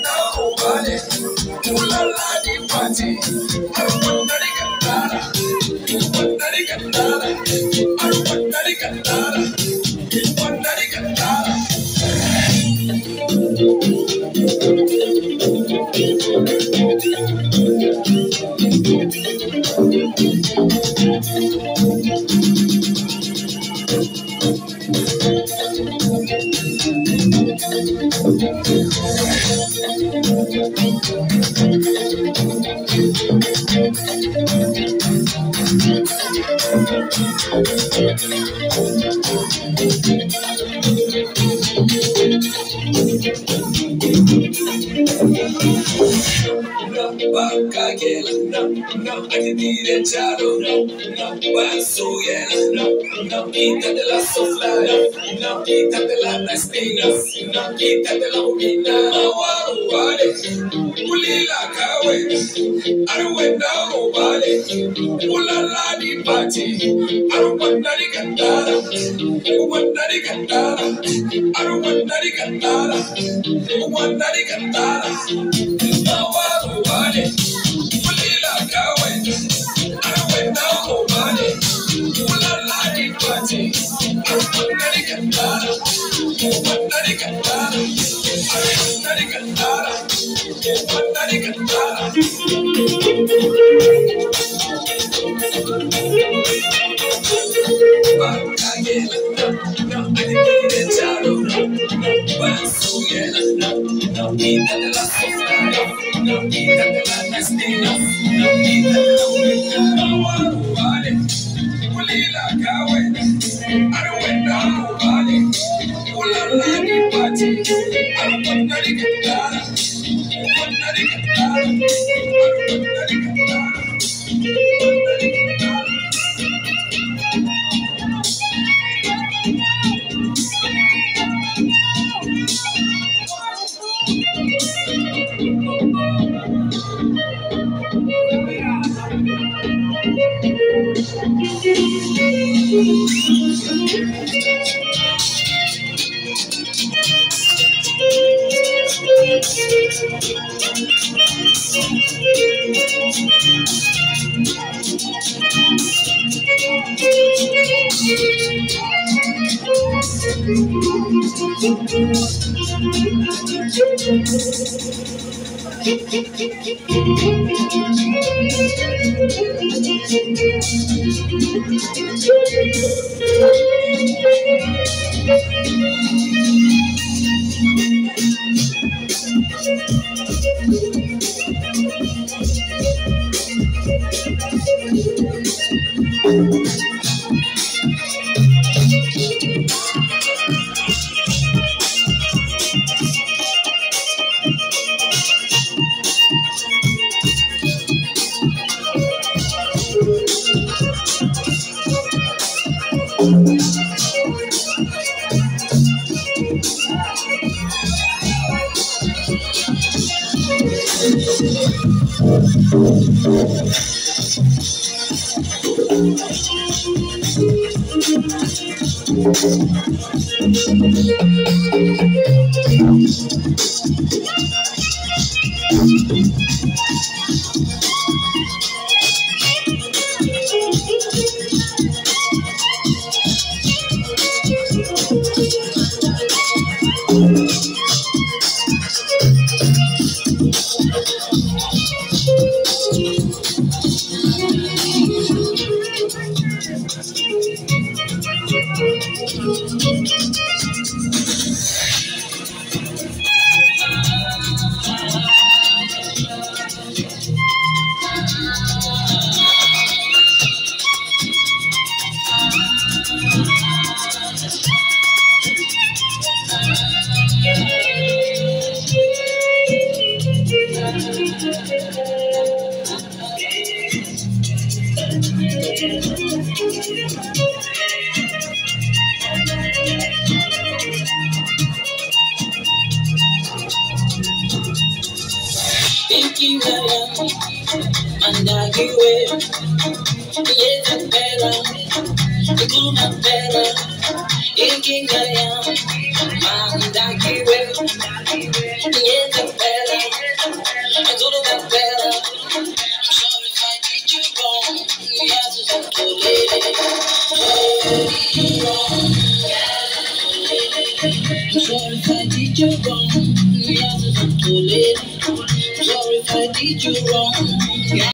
nobody. Ooh la la, the party. I don't want nobody cantara. Want nobody cantara. I don't want nobody cantara. Want nobody cantara. No, I can be the child, no, paso, yeah, no, quítate la sofla, no, quítate la destino, no, quítate la bobina, vale, ulila, kawe, I don't want nobody, ulala, di party, I don't want nobody cantara, want nobody cantara, I don't want nobody cantara, want nobody cantara, vale, ulila, kawe, I don't want nobody, ulala, di party, I don't want nobody cantara, want nobody cantara, I don't want nobody cantara, want nobody cantara. Sorry if I did you wrong. Sorry if I did you wrong.